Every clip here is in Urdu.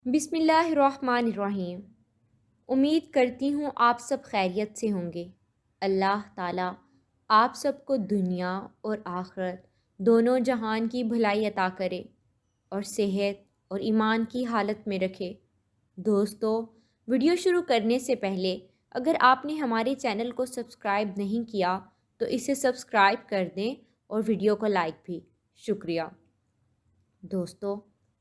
بسم اللہ الرحمن الرحیم۔ امید کرتی ہوں آپ سب خیریت سے ہوں گے۔ اللہ تعالیٰ آپ سب کو دنیا اور آخرت دونوں جہان کی بھلائی عطا کرے اور صحت اور ایمان کی حالت میں رکھے۔ دوستو، ویڈیو شروع کرنے سے پہلے اگر آپ نے ہمارے چینل کو سبسکرائب نہیں کیا تو اسے سبسکرائب کر دیں اور ویڈیو کو لائک بھی۔ شکریہ۔ دوستو،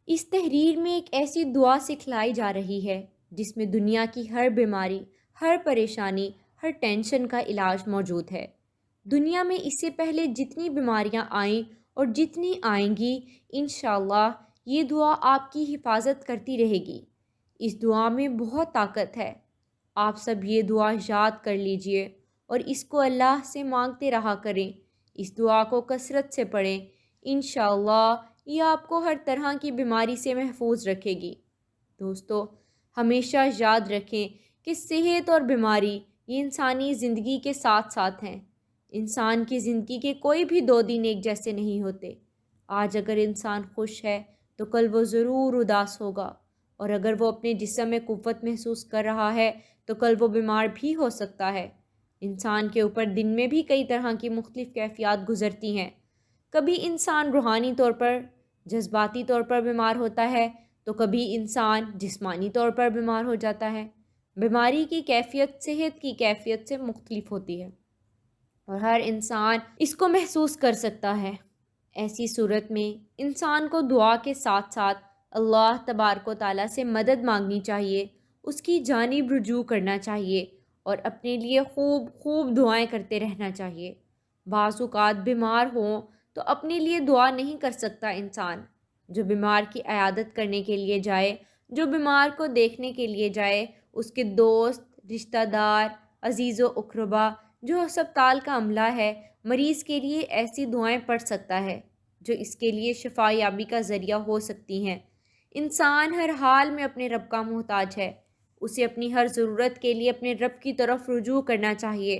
اس تحریر میں ایک ایسی دعا سکھلائی جا رہی ہے جس میں دنیا کی ہر بیماری، ہر پریشانی، ہر ٹینشن کا علاج موجود ہے۔ دنیا میں اس سے پہلے جتنی بیماریاں آئیں اور جتنی آئیں گی، انشاءاللہ یہ دعا آپ کی حفاظت کرتی رہے گی۔ اس دعا میں بہت طاقت ہے۔ آپ سب یہ دعا یاد کر لیجئے اور اس کو اللہ سے مانگتے رہا کریں۔ اس دعا کو کثرت سے پڑھیں۔ انشاءاللہ یہ آپ کو ہر طرح کی بیماری سے محفوظ رکھے گی۔ دوستو، ہمیشہ یاد رکھیں کہ صحت اور بیماری یہ انسانی زندگی کے ساتھ ساتھ ہیں۔ انسان کی زندگی کے کوئی بھی 2 دن ایک جیسے نہیں ہوتے۔ آج اگر انسان خوش ہے تو کل وہ ضرور اداس ہوگا، اور اگر وہ اپنے جسم میں قوت محسوس کر رہا ہے تو کل وہ بیمار بھی ہو سکتا ہے۔ انسان کے اوپر دن میں بھی کئی طرح کی مختلف کیفیات گزرتی ہیں۔ کبھی انسان روحانی طور پر، جذباتی طور پر بیمار ہوتا ہے تو کبھی انسان جسمانی طور پر بیمار ہو جاتا ہے۔ بیماری کی کیفیت صحت کی کیفیت سے مختلف ہوتی ہے اور ہر انسان اس کو محسوس کر سکتا ہے۔ ایسی صورت میں انسان کو دعا کے ساتھ ساتھ اللہ تبارک و تعالیٰ سے مدد مانگنی چاہیے، اس کی جانب رجوع کرنا چاہیے اور اپنے لیے خوب خوب دعائیں کرتے رہنا چاہیے۔ بعض اوقات بیمار ہوں تو اپنے لیے دعا نہیں کر سکتا انسان۔ جو بیمار کی عیادت کرنے کے لیے جائے، جو بیمار کو دیکھنے کے لیے جائے، اس کے دوست، رشتہ دار، عزیز و اقربا، جو ہسپتال کا عملہ ہے، مریض کے لیے ایسی دعائیں پڑھ سکتا ہے جو اس کے لیے شفا یابی کا ذریعہ ہو سکتی ہیں۔ انسان ہر حال میں اپنے رب کا محتاج ہے۔ اسے اپنی ہر ضرورت کے لیے اپنے رب کی طرف رجوع کرنا چاہیے۔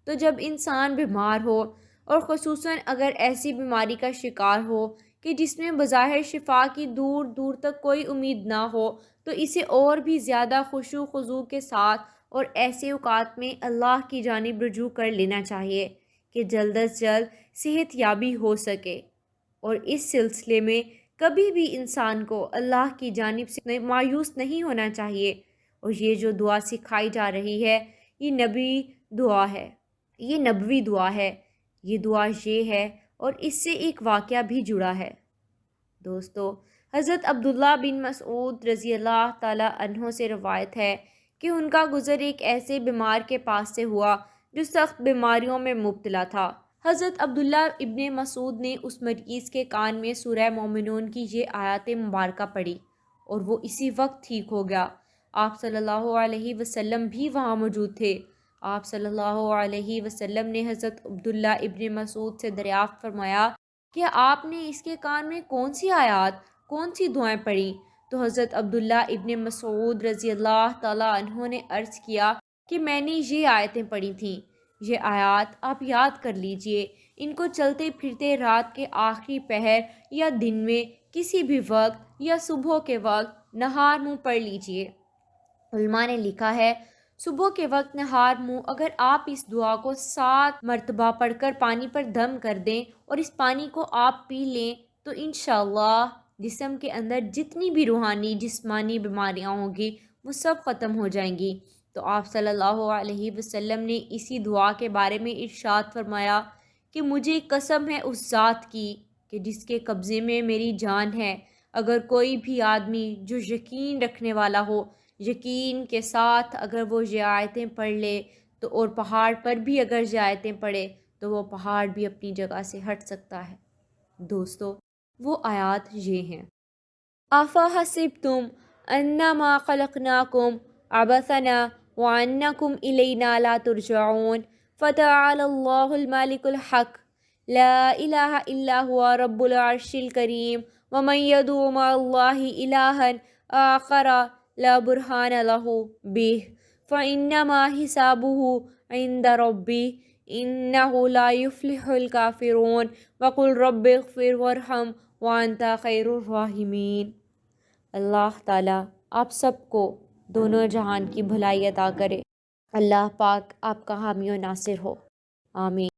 تو جب انسان بیمار ہو، اور خصوصاً اگر ایسی بیماری کا شکار ہو کہ جس میں بظاہر شفا کی دور دور تک کوئی امید نہ ہو، تو اسے اور بھی زیادہ خشوع و خضوع کے ساتھ اور ایسے اوقات میں اللہ کی جانب رجوع کر لینا چاہیے کہ جلد از جلد صحت یابی ہو سکے۔ اور اس سلسلے میں کبھی بھی انسان کو اللہ کی جانب سے مایوس نہیں ہونا چاہیے۔ اور یہ جو دعا سکھائی جا رہی ہے، یہ نبی دعا ہے، یہ نبوی دعا ہے۔ یہ دعا یہ ہے اور اس سے ایک واقعہ بھی جڑا ہے۔ دوستو، حضرت عبداللہ بن مسعود رضی اللہ تعالیٰ عنہ سے روایت ہے کہ ان کا گزر ایک ایسے بیمار کے پاس سے ہوا جو سخت بیماریوں میں مبتلا تھا۔ حضرت عبداللہ ابن مسعود نے اس مریض کے کان میں سورہ مومنون کی یہ آیات مبارکہ پڑھی اور وہ اسی وقت ٹھیک ہو گیا۔ آپ صلی اللہ علیہ وسلم بھی وہاں موجود تھے۔ آپ صلی اللہ علیہ وسلم نے حضرت عبداللہ ابن مسعود سے دریافت فرمایا کہ آپ نے اس کے کان میں کون سی آیات، کون سی دعائیں پڑھی؟ تو حضرت عبداللہ ابن مسعود رضی اللہ تعالیٰ عنہ نے عرض کیا کہ میں نے یہ آیتیں پڑھی تھیں۔ یہ آیات آپ یاد کر لیجئے، ان کو چلتے پھرتے رات کے آخری پہر یا دن میں کسی بھی وقت یا صبح کے وقت نہار منہ پڑھ لیجئے۔ علماء نے لکھا ہے، صبح کے وقت نہار منہ اگر آپ اس دعا کو 7 مرتبہ پڑھ کر پانی پر دم کر دیں اور اس پانی کو آپ پی لیں تو انشاءاللہ جسم کے اندر جتنی بھی روحانی جسمانی بیماریاں ہوں گی وہ سب ختم ہو جائیں گی۔ تو آپ صلی اللہ علیہ وسلم نے اسی دعا کے بارے میں ارشاد فرمایا کہ مجھے قسم ہے اس ذات کی کہ جس کے قبضے میں میری جان ہے، اگر کوئی بھی آدمی جو یقین رکھنے والا ہو، یقین کے ساتھ اگر وہ یہ آیتیں پڑھ لے تو، اور پہاڑ پر بھی اگر یہ آیتیں پڑھے تو وہ پہاڑ بھی اپنی جگہ سے ہٹ سکتا ہے۔ دوستو، وہ آیات یہ ہیں: أَفَحَسِبْتُمْ أَنَّمَا خَلَقْنَاكُمْ عَبَثًا وَأَنَّكُمْ إِلَيْنَا لَا تُرْجَعُونَ فَتَعَالَى اللَّهُ الْمَلِكُ الْحَقُّ لَا إِلَهَ إِلَّا هُوَ رَبُّ الْعَرْشِ الْكَرِيمِ وَمَن يَدْعُ مَعَ اللَّهِ إِلَٰهًا آخَرَ لَا بُرْهَانَ لَهُ بِهِ فَإِنَّمَا حِسَابُهُ عِندَ رَبِّهِ إِنَّهُ لَا يُفْلِحُ الْكَافِرُونَ وَقُلْ رَبِّ اغْفِرْ وَارْحَمْ وَأَنْتَ خَيْرُ الرَّاحِمِينَ۔ اللہ تعالیٰ آپ سب کو دونوں جہان کی بھلائی عطا کرے۔ اللہ پاک آپ کا حامی و ناصر ہو، آمین۔